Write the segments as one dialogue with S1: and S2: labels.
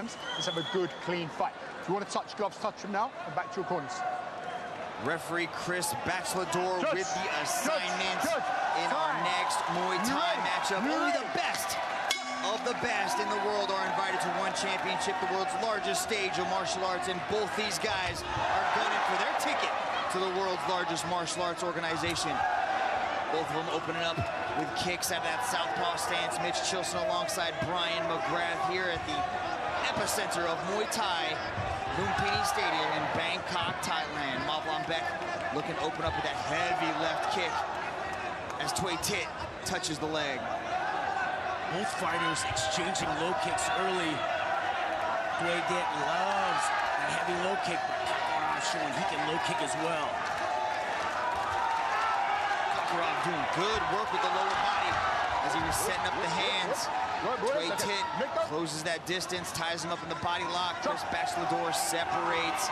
S1: Let's have a good, clean fight. If you want to touch gloves, touch them now, and back to your corners.
S2: Referee Chris Bachelor with the assignment in our next Muay Thai matchup. Only the best of the best in the world are invited to one championship, the world's largest stage of martial arts, and both these guys are gunning for their ticket to the world's largest martial arts organization. Both of them opening up with kicks out of that southpaw stance. Mitch Chilson alongside Brian McGrath here at the epicenter of Muay Thai, Lumpini Stadium in Bangkok, Thailand. Mavlonbek looking to open up with that heavy left kick as Thit touches the leg.
S3: Both fighters exchanging low kicks early. Thway loves that heavy low kick, but Kakhkhorov showing he can low kick as well.
S2: Kakhkhorov doing good work with the lower body as he was setting up the hands. Thit closes that distance, ties him up in the body lock. Chris Bachelor separates.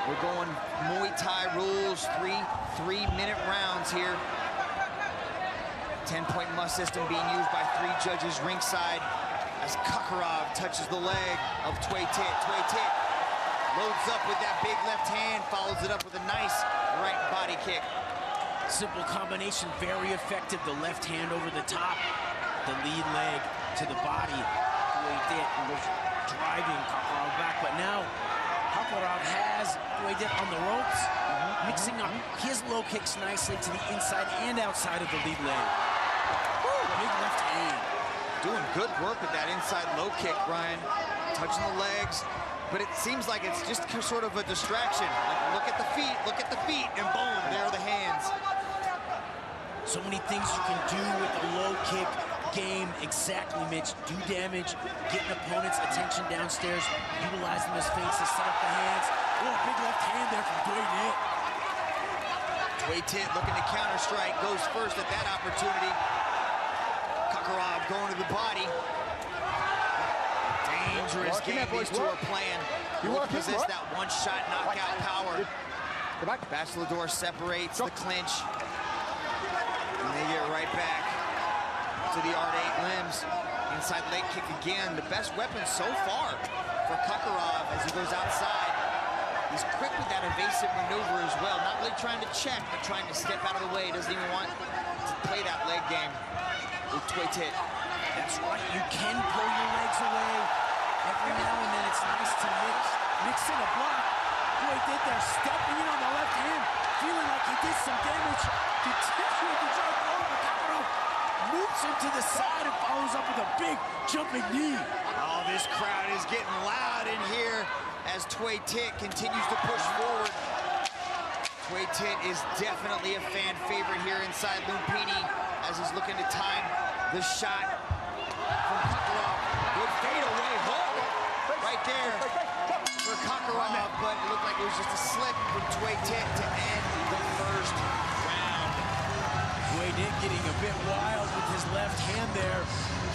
S2: We're going Muay Thai rules, three-minute rounds here. 10-point must system being used by 3 judges ringside as Kakhkhorov touches the leg of Thit. Thit loads up with that big left hand, follows it up with a nice right body kick.
S3: Simple combination, very effective. The left hand over the top, the lead leg to the body. Thit was driving Kakhkhorov back, but now Kakhkhorov has Thit on the ropes, mixing up his low kicks nicely to the inside and outside of the lead leg. Big left hand.
S2: Doing good work with that inside low kick, Brian. Touching the legs, but it seems like it's just sort of a distraction. Like, look at the feet, and boom, there are the hands.
S3: So many things you can do with the low kick game. Exactly, Mitch. Do damage, get an opponent's attention downstairs, utilizing his feints to set up the hands. Oh, big left hand there from
S2: Thit looking to counter strike, goes first at that opportunity. Kakhkhorov going to the body. Dangerous game these two are playing. Both possess that one-shot knockout power. Bachelor separates the clinch. And they get right back to the art-8 limbs. Inside leg kick again. The best weapon so far for Kakhkhorov as he goes outside. He's quick with that evasive maneuver as well. Not really trying to check, but trying to step out of the way. Doesn't even want to play that leg game with Thit.
S3: That's right. You can pull your legs away. Every now and then it's nice to mix in a block. Thit there, stepping in on the left hand, feeling like he did some damage. Continuing to try to throw him, but Kakhkhorov moves him to the side and follows up with a big jumping knee.
S2: Oh, this crowd is getting loud in here as Thit continues to push forward. Thit is definitely a fan favorite here inside Lumpini as he's looking to time the shot from Kakhkhorov. Good fadeaway hook right there for Kakhkhorov, but it looked like it was just a slip from Thit to end the first round.
S3: Thit getting a bit wild with his left hand there.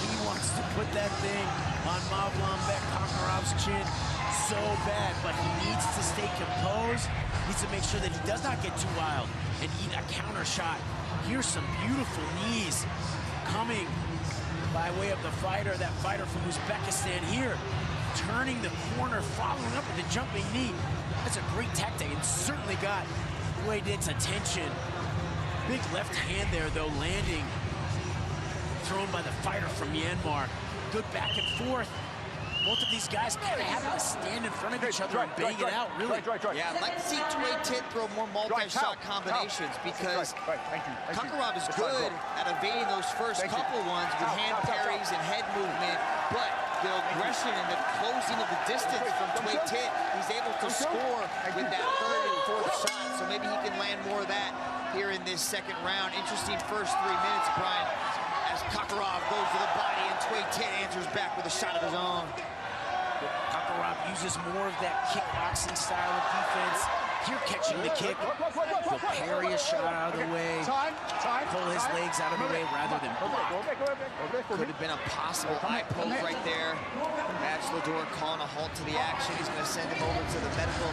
S3: He wants to put that thing on Mavlonbek Kakhkhorov's chin so bad, but he needs to stay composed. Needs to make sure that he does not get too wild and eat a counter shot. Here's some beautiful knees coming by way of the fighter, that fighter from Uzbekistan here, turning the corner, following up with a jumping knee. That's a great tactic and certainly got Thit's attention. Big left hand there, though, landing. Thrown by the fighter from Myanmar. Good back and forth. Both of these guys kind of having to stand in front of each other and bang it out, really.
S2: Yeah, I'd like to see Thit throw more multi-shot combinations because Kakhkhorov is good at evading those first couple ones with hand parries and head movement, but the aggression and the closing of the distance from Thit, he's able to score with that third and fourth shot, so maybe he can land more of that here in this second round. Interesting first 3 minutes, Brian, as Kakhkhorov goes to the body and Thit answers back with a shot of his own.
S3: Kakhkhorov uses more of that kickboxing style of defense. Here catching the kick, he'll parry a shot out of the way, pull his legs out of the way rather than block.
S2: Could have been a possible eye poke right there. Bachelor calling a halt to the action. He's going to send him over to the medical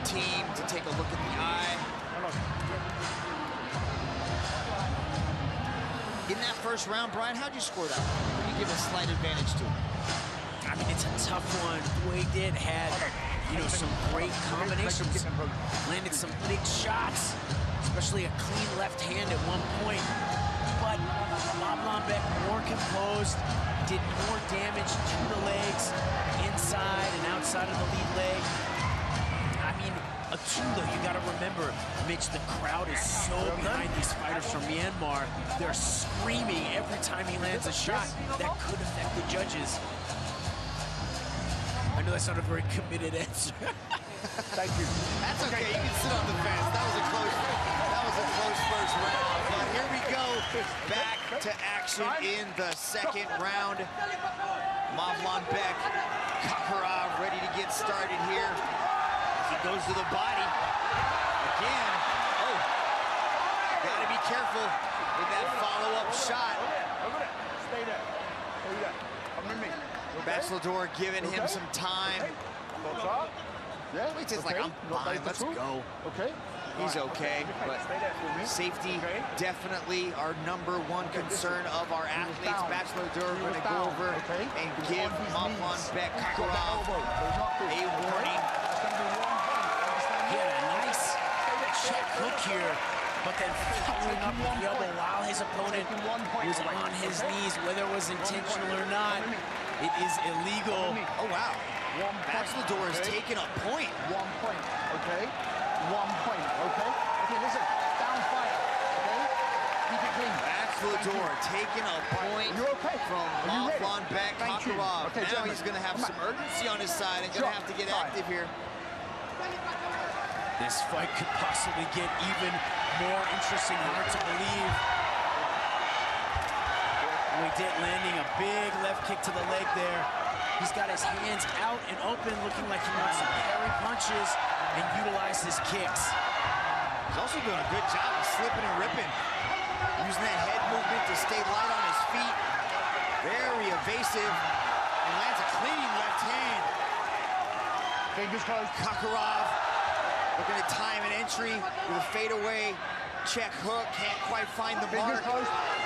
S2: team to take a look at the eye. In that first round, Brian, how'd you score that? Who do you give a slight advantage to?
S3: I mean, it's a tough tough one. Thway had, you know, some great combinations, landed some big shots, especially a clean left hand at one point. But Mavlonbek more composed, did more damage to the legs, inside and outside of the lead leg. I mean, Atula, you got to remember, Mitch, the crowd is so behind these fighters from Myanmar. They're screaming every time he lands a shot that could affect the judges. I know that's not a very committed answer.
S1: Thank you.
S2: That's okay. You can sit on the fence. That was a close first round. But here we go. Back to action in the second round. Mavlonbek, Kakhkhorov ready to get started here. He goes to the body. Again. Oh. Gotta be careful with that follow-up shot.
S1: Over there. Stay there. Stay there. Come with me.
S2: Bachelor giving him some time.
S1: Yeah,
S2: He's just like, I'm fine, let's go.
S1: Okay.
S2: He's okay, but safety definitely our #1 concern of our athletes. Bachelor going to go over and give Mavlonbek Kakhkhorov a warning.
S3: He had a nice check hook here, but then following up with the elbow while his opponent was on his knees, whether it was intentional or not. It is illegal.
S2: Oh, wow. Bachelor is taking a point.
S1: 1 point, okay? 1 point, okay? Okay, listen, down fight, okay? Keep it clean.
S2: Bachelor taking a point from Mavlonbek Kakhkhorov.
S1: Okay,
S2: now he's going to have some urgency on his side and going to have to get active here.
S3: This fight could possibly get even more interesting, hard to believe. Thit landing a big left kick to the leg there. He's got his hands out and open, looking like he wants to parry punches and utilize his kicks.
S2: He's also doing a good job of slipping and ripping, using that head movement to stay light on his feet. Very evasive, and lands a clean left hand.
S1: Fingers closed.
S2: Kakhkhorov looking to time an entry with a fadeaway check hook. Can't quite find the mark.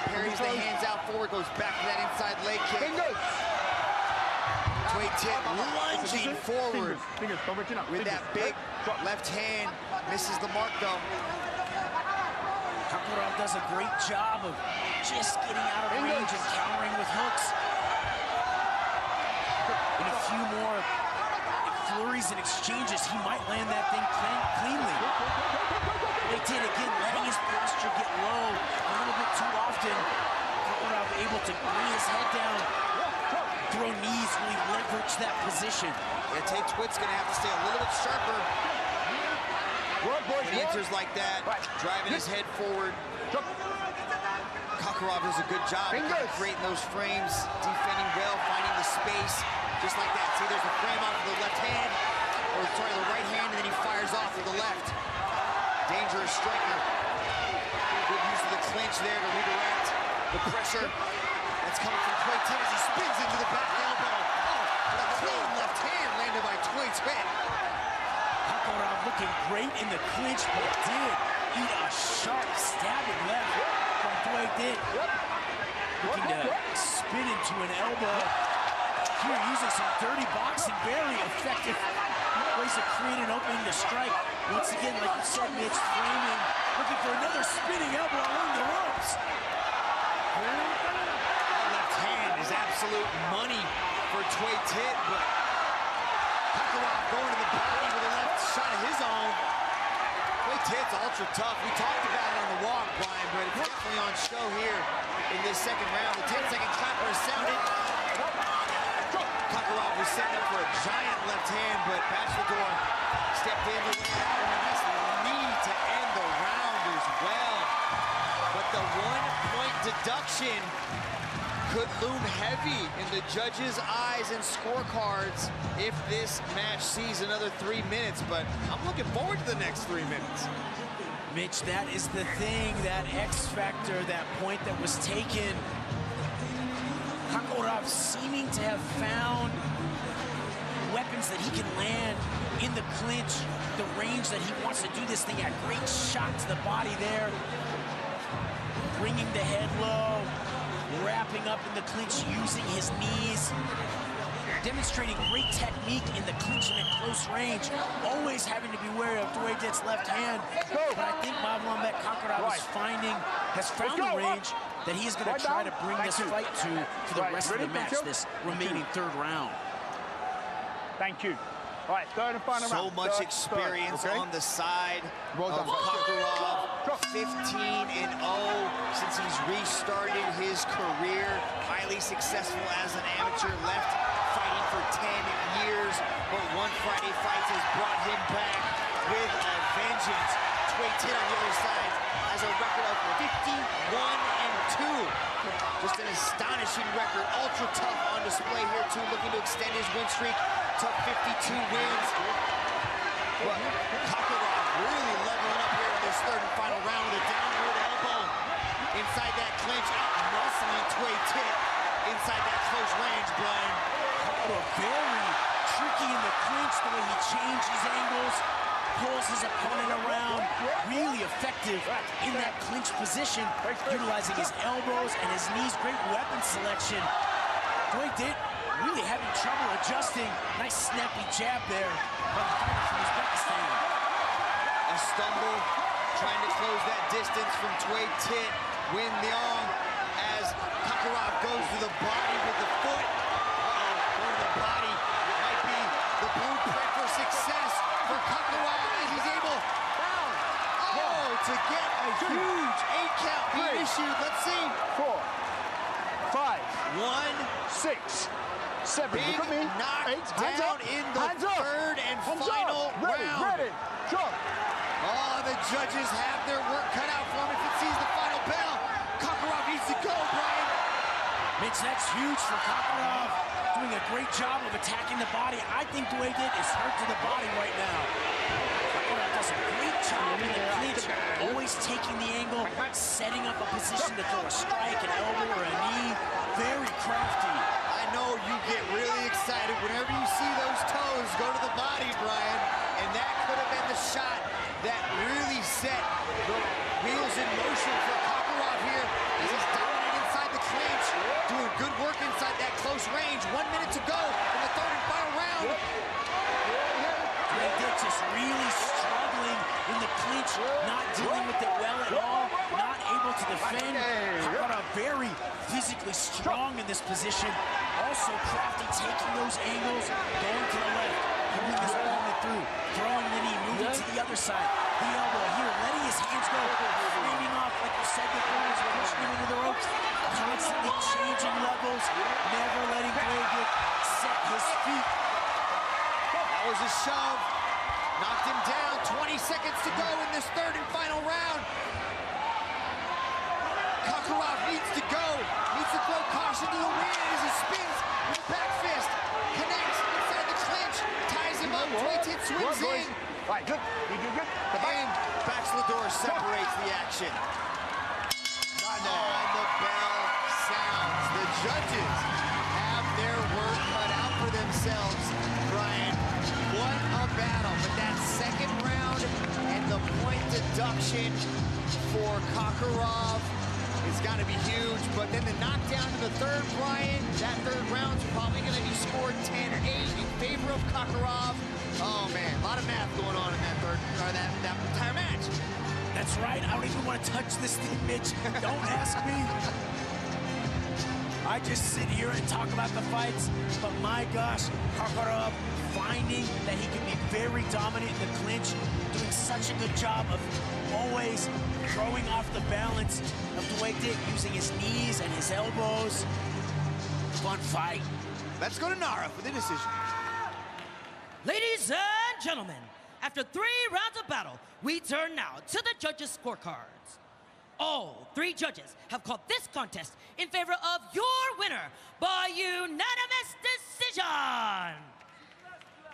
S2: Parries the hands out forward, goes back to that inside leg kick. Thit lunging forward with that big left hand. Misses the mark though.
S3: Kakhkhorov does a great job of just getting out of range and countering with hooks. In a few more flurries and exchanges, he might land that thing cleanly. Thit again letting his posture get low a little bit too often. Kakhkhorov able to bring his head down, throw knees, really leverage that position.
S2: Yeah, Thit's gonna have to stay a little bit sharper. When he enters like that, driving his head forward. Kakhkhorov does a good job of creating those frames, defending well, finding the space, just like that. See, there's a frame off of the left hand, or sorry, the right hand, and then he fires off with the left. Dangerous striker. Good use of the clinch there to redirect the pressure that's coming from Thit as he spins into the back elbow. Oh, a clean left hand landed by Thit.
S3: Kakhkhorov looking great in the clinch, but did eat a sharp stabbing left from Thit. Looking to spin into an elbow. Here using some dirty boxing, very effective ways to create an opening to strike. Once again, like you said, Mitch, framing, looking for another spinning elbow along the ropes.
S2: That left hand is absolute money for Thit, but Kakhkhorov going to the body with a left shot of his own. Thit's ultra tough. We talked about it on the walk, Brian, but it's definitely on show here in this second round. The 10-second clapper is sounded. Kakhkhorov was setting up for a giant left hand, but Bachelor stepped in to win that one. Nice knee to end the round as well. But the 1-point deduction could loom heavy in the judges' eyes and scorecards if this match sees another 3 minutes, but I'm looking forward to the next 3 minutes.
S3: Mitch, that is the thing, that X factor, that point that was taken. Kakhkhorov seeming to have found weapons that he can land in the clinch, the range that he wants to do this thing at. Great shot to the body there. Bringing the head low, wrapping up in the clinch, using his knees. demonstrating great technique in the clinch and at close range, always having to be wary of Thway Thit's left hand. But I think Mavlonbek Kakhkhorov has found the range that he's going to try to bring this fight to for the rest of the match, this remaining third round.
S1: Thank you. All right, third and final round.
S2: So much experience on the side of Kakhkhorov. 15-0 since he's restarted his career. Highly successful as an amateur. Left fighting for 10 years, but one Friday fight has brought him back with a vengeance. Thway Thit on the other side has a record of 51-2. Just an astonishing record. Ultra tough on display here too, looking to extend his win streak to 52 wins. But Kakhkhorov really leveling up here in this third and final round with a downward elbow inside that clinch, out-muscling Thway Thit inside that close range, Brian.
S3: Very tricky in the clinch, the way he changes angles, pulls his opponent around, really effective in that clinch position, utilizing his elbows and his knees. Great weapon selection. Thway Thit really having trouble adjusting. Nice snappy jab there by the fighter from Uzbekistan.
S2: A stumble, trying to close that distance from Thway Thit. Win Hlaing as Kakhkhorov goes to the body with the foot. Going to the body might be the blueprint for success for Kakhkhorov as he's able to get a huge 8-count being issued. Let's see.
S1: 4, 5,
S2: 1,
S1: 6, 7.
S2: big knockdown in the third and final round.
S1: Ready, jump.
S2: Oh, the judges have their work cut out for him if it sees the final bell. Kakhkhorov needs to go, Brian.
S3: Mitch, that's huge for Kakhkhorov. Doing a great job of attacking the body. I think Thway Thit is hurt to the body right now. Kakhkhorov does a great job in the clinch, always taking the angle, setting up a position to throw a strike, an elbow, or a knee. Very crafty.
S2: I know you get really excited whenever you see those toes go to the body, Brian, and that could have been the shot that really set the wheels in motion for Kakhkhorov here as he's dominant inside the clinch, doing good work inside that close range. 1 minute to go in the third and final round.
S3: Thway Thit just really struggling in the clinch, not dealing with it well at all, not able to defend. Kakhkhorov very physically strong in this position, also crafty, taking those angles, going to the left, moving his opponent through, throwing the knee, moving to the other side, the elbow here, letting his hands go, framing off like you said before, he's pushing him into the ropes, constantly changing levels, never letting Thway Thit set his feet.
S2: That was a shove, knocked him down. 20 seconds to go in this third and final round. Kakhkhorov needs to go, needs to throw caution to the wind as he spins with a back fist, connects inside the clinch, ties him up. Thway Thit swings in.
S1: All right, good. You do good.
S2: And Baxlador separates the action. And the bell sounds. The judges have their work cut out for themselves, Brian. What a battle. But that second round and the point deduction for Kakhkhorov is got to be huge. But then the knockdown to the third, Brian, that third round's probably going to be scored 10-8 in favor of Kakhkhorov. Oh, man, a lot of math going on in that entire match.
S3: That's right. I don't even want to touch this thing, Mitch. Don't ask me. I just sit here and talk about the fights, but my gosh, Kakhkhorov finding that he can be very dominant in the clinch, doing such a good job of always throwing off the balance of Thway Thit, using his knees and his elbows. Fun fight.
S2: Let's go to Nara for the decision.
S4: Ladies and gentlemen, after 3 rounds of battle, we turn now to the judges' scorecards. All 3 judges have called this contest in favor of your winner by unanimous decision.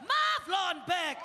S4: Mavlonbek